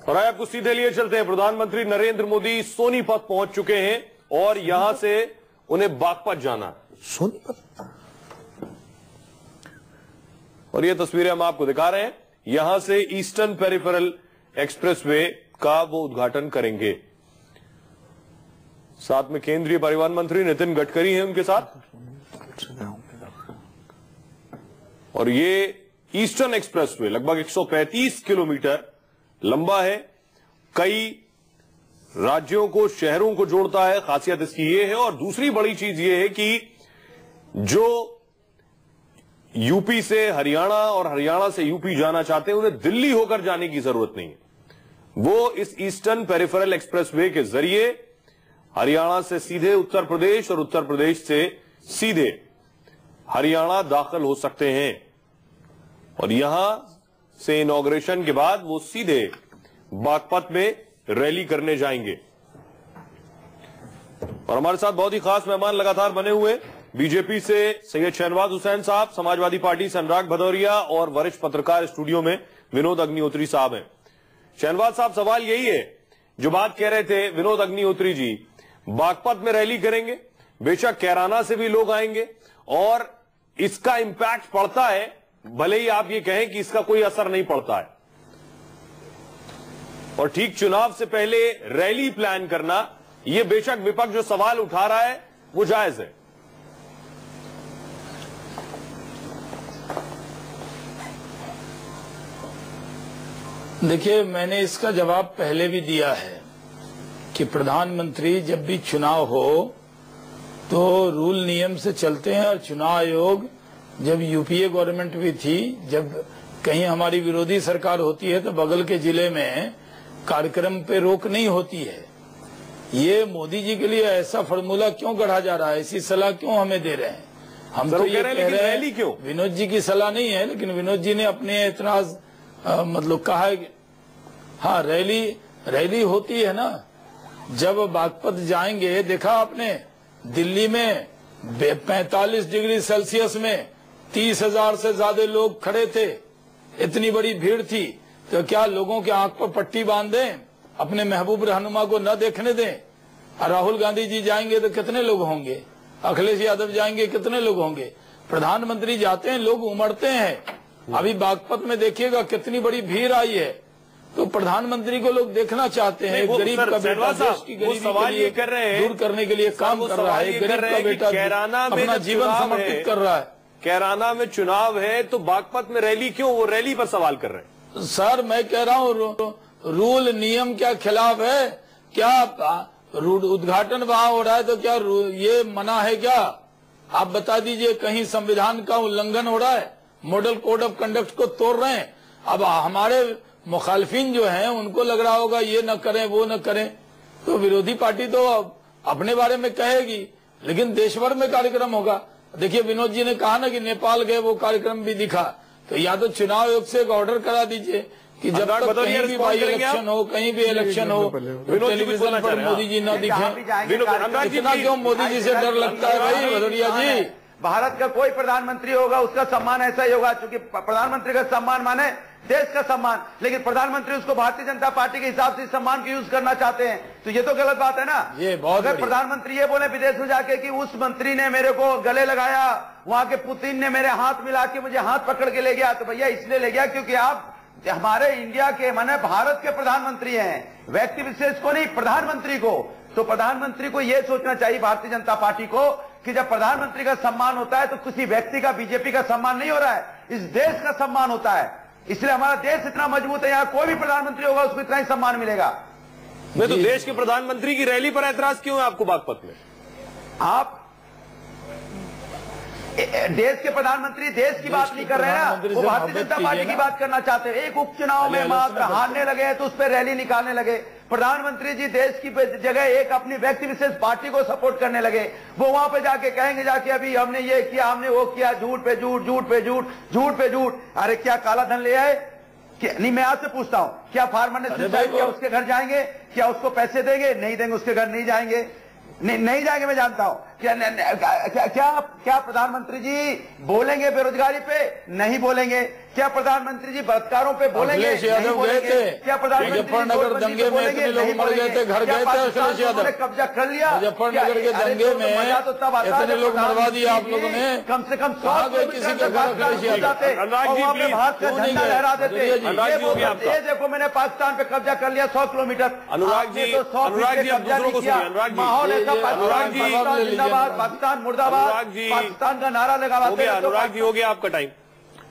और आइए आपको सीधे लिए चलते हैं। प्रधानमंत्री नरेंद्र मोदी सोनीपत पहुंच चुके हैं और यहां से उन्हें बागपत जाना। सोनीपत, और ये तस्वीरें हम आपको दिखा रहे हैं। यहां से ईस्टर्न पेरिफेरल एक्सप्रेसवे का वो उद्घाटन करेंगे। साथ में केंद्रीय परिवहन मंत्री नितिन गडकरी हैं उनके साथ। और ये ईस्टर्न एक्सप्रेसवे लगभग 135 किलोमीटर लंबा है। कई राज्यों को, शहरों को जोड़ता है। खासियत इसकी ये है। और दूसरी बड़ी चीज ये है कि जो यूपी से हरियाणा और हरियाणा से यूपी जाना चाहते हैं उन्हें दिल्ली होकर जाने की जरूरत नहीं है। वो इस ईस्टर्न पेरिफेरल एक्सप्रेसवे के जरिए हरियाणा से सीधे उत्तर प्रदेश और उत्तर प्रदेश से सीधे हरियाणा दाखिल हो सकते हैं। और यहां से इनॉग्रेशन के बाद वो सीधे बागपत में रैली करने जाएंगे। और हमारे साथ बहुत ही खास मेहमान लगातार बने हुए। बीजेपी से सैयद शहनवाज हुसैन साहब, समाजवादी पार्टी से अनुराग भदौरिया और वरिष्ठ पत्रकार स्टूडियो में विनोद अग्निहोत्री साहब हैं। शहनवाज साहब, सवाल यही है जो बात कह रहे थे विनोद अग्निहोत्री जी, बागपत में रैली करेंगे, बेशक कैराना से भी लोग आएंगे और इसका इंपैक्ट पड़ता है, भले ही आप ये कहें कि इसका कोई असर नहीं पड़ता है। और ठीक चुनाव से पहले रैली प्लान करना, यह बेशक विपक्ष जो सवाल उठा रहा है वो जायज है। देखिए, मैंने इसका जवाब पहले भी दिया है कि प्रधानमंत्री जब भी चुनाव हो तो रूल नियम से चलते हैं। और चुनाव आयोग, जब यूपीए गवर्नमेंट भी थी, जब कहीं हमारी विरोधी सरकार होती है तो बगल के जिले में कार्यक्रम पे रोक नहीं होती है। ये मोदी जी के लिए ऐसा फॉर्मूला क्यों गढ़ा जा रहा है, ऐसी सलाह क्यों हमें दे रहे हैं? हम तो ये कह रहे हैं क्यों? विनोद जी की सलाह नहीं है, लेकिन विनोद जी ने अपने एतराज मतलब कहा है कि हाँ, रैली होती है ना। जब बागपत जाएंगे, देखा आपने दिल्ली में 45 डिग्री सेल्सियस में 30,000 से ज्यादा लोग खड़े थे, इतनी बड़ी भीड़ थी। तो क्या लोगों के आंख पर पट्टी बांध दें, अपने महबूब रहनुमा को न देखने दें? राहुल गांधी जी जाएंगे तो कितने लोग होंगे, अखिलेश यादव जाएंगे कितने लोग होंगे? प्रधानमंत्री जाते हैं, लोग उमड़ते हैं। अभी बागपत में देखिएगा कितनी बड़ी भीड़ आई है। तो प्रधानमंत्री को लोग देखना चाहते हैं। गरीब का बेटा देश की गरीबी सवाल ये कर रहे हैं, दूर करने के लिए काम कर रहा है। गरीब का बेटा अपना जीवन समर्पित कर रहा है। कैराना में चुनाव है तो बागपत में रैली क्यों? वो रैली पर सवाल कर रहे हैं। सर, मैं कह रहा हूँ रूल नियम क्या खिलाफ है? क्या उद्घाटन वहां हो रहा है तो क्या ये मना है क्या? आप बता दीजिए, कहीं संविधान का उल्लंघन हो रहा है? मॉडल कोड ऑफ कंडक्ट को तोड़ रहे हैं। अब हमारे मुखालफिन जो हैं उनको लग रहा होगा ये न करें वो न करें, तो विरोधी पार्टी तो अपने बारे में कहेगी, लेकिन देश भर में कार्यक्रम होगा। देखिए, विनोद जी ने कहा ना कि नेपाल गए, वो कार्यक्रम भी दिखा। तो या तो चुनाव आयोग से एक ऑर्डर करा दीजिए कि जब तक कहीं भी बाई इलेक्शन हो, कहीं भी इलेक्शन हो, टेलीविजन पर मोदी जी न दिखे। इतना क्यों मोदी जी से डर लगता है भाई भदौरिया जी? भारत का कोई प्रधानमंत्री होगा उसका सम्मान ऐसा ही होगा, क्योंकि प्रधानमंत्री का सम्मान माने देश का सम्मान। लेकिन प्रधानमंत्री उसको भारतीय जनता पार्टी के हिसाब से सम्मान को यूज करना चाहते हैं, तो ये तो गलत बात है ना। ये बहुत अगर प्रधानमंत्री ये बोले विदेश में जाके कि उस मंत्री ने मेरे को गले लगाया, वहां के पुतिन ने मेरे हाथ मिला के मुझे हाथ पकड़ के ले गया, तो भैया इसलिए ले गया क्योंकि आप हमारे इंडिया के माने भारत के प्रधानमंत्री हैं, व्यक्ति विशेष को नहीं, प्रधानमंत्री को। तो प्रधानमंत्री को यह सोचना चाहिए, भारतीय जनता पार्टी को, कि जब प्रधानमंत्री का सम्मान होता है तो किसी व्यक्ति का, बीजेपी का सम्मान नहीं हो रहा है, इस देश का सम्मान होता है। इसलिए हमारा देश इतना मजबूत है, यहाँ कोई भी प्रधानमंत्री होगा उसको इतना ही सम्मान मिलेगा। मैं तो देश के प्रधानमंत्री की रैली पर ऐतराज क्यों है आपको बागपत में? आप देश के प्रधानमंत्री देश की बात नहीं कर रहे हैं ना, वो भारतीय जनता पार्टी की बात करना चाहते हैं। एक उपचुनाव में मात्र हारने लगे तो उस पर रैली निकालने लगे। प्रधानमंत्री जी देश की जगह एक अपनी व्यक्ति विशेष पार्टी को सपोर्ट करने लगे। वो वहां पे जाके कहेंगे जाके अभी हमने ये किया, हमने वो किया, झूठ पे झूठ, झूठ पे झूठ, झूठ पे झूठ। अरे क्या काला धन ले आए? नहीं, मैं आपसे पूछता हूं, क्या फार्मर ने सुसाइड किया उसके घर जाएंगे? क्या उसको पैसे देंगे? नहीं देंगे, उसके घर नहीं जाएंगे, नहीं जाएंगे, मैं जानता हूं। क्या प्रधानमंत्री जी बोलेंगे बेरोजगारी पे? नहीं बोलेंगे। क्या प्रधानमंत्री जी बलात्कारों पे बोलेंगे? नहीं बोलेंगे। क्या प्रधानमंत्री मुजफ्फरनगर दंगे में इतने लोग मर गए थे, घर गए थे अखिलेश यादव, कब्जा कर लिया मुजफ्फरनगर के दंगे में इतने लोग मरवा दिए आप लोगों ने। कम से कम 100 किसी के घर अखिलेश यादव भारत का झंडा लहरा देते। ये देखो मैंने पाकिस्तान पे कब्जा कर लिया 100 किलोमीटर। अनुराग जी, दूसरों को सुनिए। अनुराग जी, माहौल ऐसा पाकिस्तान जिंदाबाद, पाकिस्तान मुर्दाबाद, पाकिस्तान का नारा लगा। अनुराग जी हो गया आपका टाइम।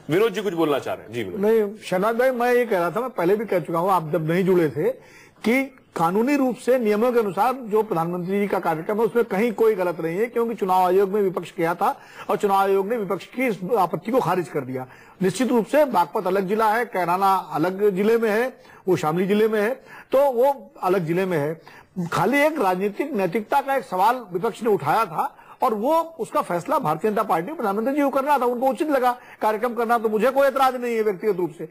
विनोद जी कुछ बोलना चाह रहे हैं? जी नहीं शहनाज भाई, मैं ये कह रहा था, मैं पहले भी कह चुका हूं, आप जब नहीं जुड़े थे, कि कानूनी रूप से नियमों के अनुसार जो प्रधानमंत्री जी का कार्यक्रम है उसमें कहीं कोई गलत नहीं है, क्योंकि चुनाव आयोग में विपक्ष किया था और चुनाव आयोग ने विपक्ष की इस आपत्ति को खारिज कर दिया। निश्चित रूप से बागपत अलग जिला है, कैराना अलग जिले में है, वो शामली जिले में है, तो वो अलग जिले में है। खाली एक राजनीतिक नैतिकता का एक सवाल विपक्ष ने उठाया था और वो उसका फैसला भारतीय जनता पार्टी प्रधानमंत्री जी को करना था, उनको उचित लगा कार्यक्रम करना, तो मुझे कोई एतराज नहीं है व्यक्तिगत रूप से।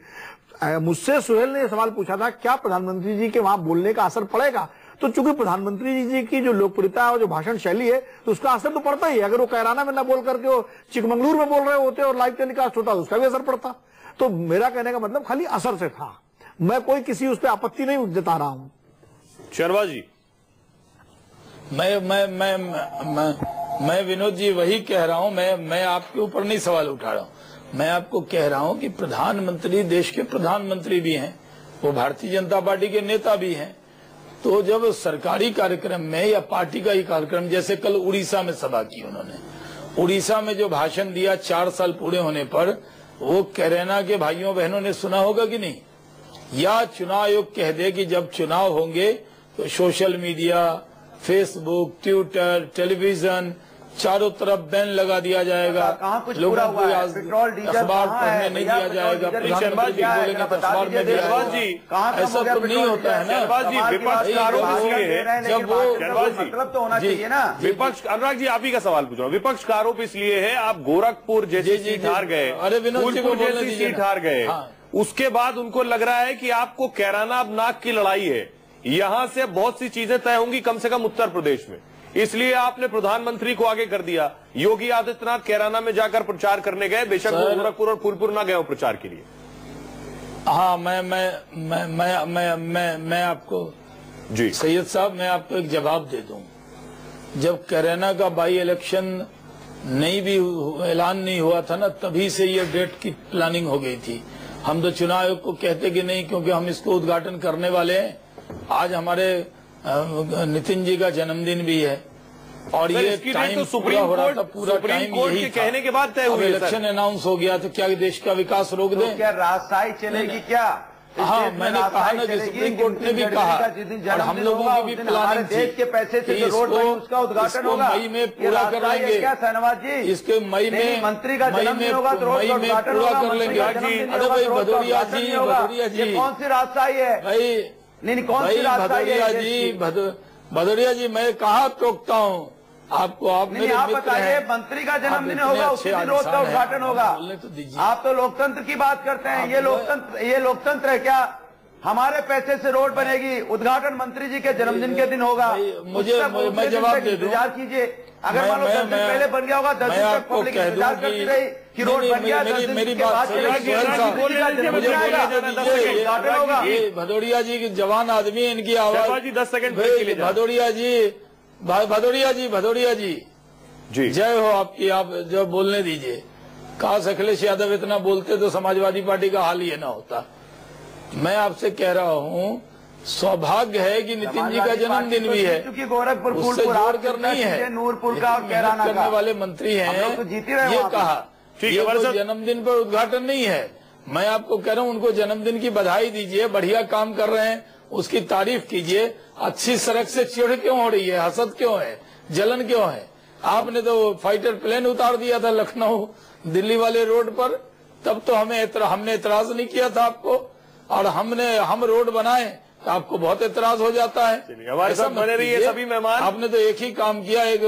मुझसे सुहेल ने यह सवाल पूछा था क्या प्रधानमंत्री जी के वहां बोलने का असर पड़ेगा, तो चूंकि प्रधानमंत्री जी की जो लोकप्रियता और जो भाषण शैली है तो उसका असर तो पड़ता ही है। अगर वो कैराना में न बोल करके वो चिकमंगलुरु में बोल रहे होते और लाइव टेलीकास्ट होता तो उसका भी असर पड़ता। तो मेरा कहने का मतलब खाली असर से था, मैं कोई किसी उस पर आपत्ति नहीं जता रहा हूं। शर्मा जी, मैं विनोद जी वही कह रहा हूं, मैं आपके ऊपर नहीं सवाल उठा रहा हूं, मैं आपको कह रहा हूं कि प्रधानमंत्री देश के प्रधानमंत्री भी हैं, वो भारतीय जनता पार्टी के नेता भी हैं। तो जब सरकारी कार्यक्रम में या पार्टी का ही कार्यक्रम, जैसे कल उड़ीसा में सभा की उन्होंने, उड़ीसा में जो भाषण दिया 4 साल पूरे होने पर, वो कैराना के भाइयों बहनों ने सुना होगा कि नहीं? या चुनाव आयोग कह दे कि जब चुनाव होंगे तो social media, Facebook, Twitter, television, चारों तरफ बैन लगा दिया जाएगा, लोगों को अखबार पढ़ने नहीं दिया जाएगा, प्रधानमंत्री बोलेंगे तो अखबार में दिया, ऐसा तो नहीं होता है ना। जब वो मतलब तो होना चाहिए ना। विपक्ष, अनुराग जी आप ही का सवाल पूछ रहा हूँ, विपक्ष का आरोप इसलिए है आप गोरखपुर जैसी सीट हार गए, अरे विनोद जी को जैसी सीट हार गए, उसके बाद उनको लग रहा है कि आपको कैराना अब नाक की लड़ाई है, यहां से बहुत सी चीजें तय होंगी कम से कम उत्तर प्रदेश में, इसलिए आपने प्रधानमंत्री को आगे कर दिया। योगी आदित्यनाथ कैराना में जाकर प्रचार करने गए, बेशक वो गोरखपुर और फूलपुर ना गए हो प्रचार के लिए। हाँ, मैं आपको जी सैयद साहब, मैं आपको एक जवाब दे दूं। जब कैराना का बाई इलेक्शन नहीं भी ऐलान नहीं हुआ था ना, तभी से ये डेट की प्लानिंग हो गई थी। हम तो चुनाव आयोग को कहते कि नहीं, क्योंकि हम इसको उद्घाटन करने वाले हैं। आज हमारे नितिन जी का जन्मदिन भी है और ये टाइम तो सुप्रीम हो रहा था, पूरा टाइम यही था। कहने के बाद तय हुई, इलेक्शन अनाउंस हो गया तो क्या देश का विकास रोक दें? क्या राजशाही चलेगी क्या? हाँ, मैंने कहा ना कि सुप्रीम कोर्ट ने भी कहा और हम लोगों की भी प्लानिंग थी, देश के पैसे से जो रोड बनी उसका उद्घाटन होगा, मई में पूरा कर लेंगे। क्या शहनवाज जी, इसके मई में मंत्री का जन्मदिन होगा तो मई में पूरा कर लेंगे। अरे भाई भदौरिया जी, कौन सी राजशाही है भाई? नहीं, कौन सी राजशाही है? भदौरिया जी, मैं कहाँ टोकता हूँ आपको? आप मेरे आप मित्र बताइए, हैं। मंत्री का जन्मदिन होगा उसी दिन रोड का उद्घाटन होगा। आप तो लोकतंत्र की बात करते हैं, ये लोकतंत्र है क्या? हमारे पैसे से रोड बनेगी, उद्घाटन मंत्री जी के जन्मदिन के दिन होगा। मैं जवाब दे दूं, इंतजार कीजिए। अगर मान लो 10 दिन पहले बन गया होगा, 10 दिन तक पब्लिक इंतजार करती रही कि रोड बन गया, 10 दिन के बाद भदौरिया जी की जवान आदमी, इनकी आवाज 10 सेकंड। भदौरिया जी जय हो आपकी, आप जब बोलने दीजिए। काश अखिलेश यादव इतना बोलते तो समाजवादी पार्टी का हाल ये ना होता। मैं आपसे कह रहा हूँ, सौभाग्य है कि नितिन जी का जन्मदिन भी है, क्योंकि गोरखपुर उससे जोड़कर नहीं है, नूरपुर का और कैराना करने वाले मंत्री हैं, तो जीती रहे। ये कहा ये कोई जन्मदिन पर उद्घाटन नहीं है। मैं आपको कह रहा हूँ, उनको जन्मदिन की बधाई दीजिए, बढ़िया काम कर रहे हैं, उसकी तारीफ कीजिए। अच्छी सड़क से चिढ़ क्यों हो रही है, हसद क्यों है, जलन क्यों है? आपने तो फाइटर प्लेन उतार दिया था लखनऊ दिल्ली वाले रोड पर, तब तो हमने एतराज नहीं किया था आपको, और हम रोड बनाए तो आपको बहुत एतराज हो जाता है। हमारे साथ बने रहिए सभी मेहमान। आपने तो एक ही काम किया, एक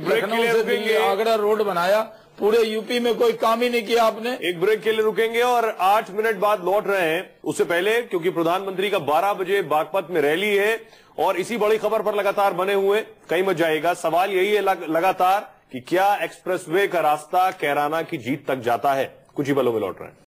लखनऊ से दिल्ली आगरा रोड बनाया, पूरे यूपी में कोई काम ही नहीं किया आपने। एक ब्रेक के लिए रुकेंगे और 8 मिनट बाद लौट रहे हैं। उससे पहले क्योंकि प्रधानमंत्री का 12 बजे बागपत में रैली है और इसी बड़ी खबर पर लगातार बने हुए, कहीं मत जाएगा। सवाल यही है लगातार कि क्या एक्सप्रेसवे का रास्ता कैराना की जीत तक जाता है। कुछ ही पलों में लौट रहे हैं।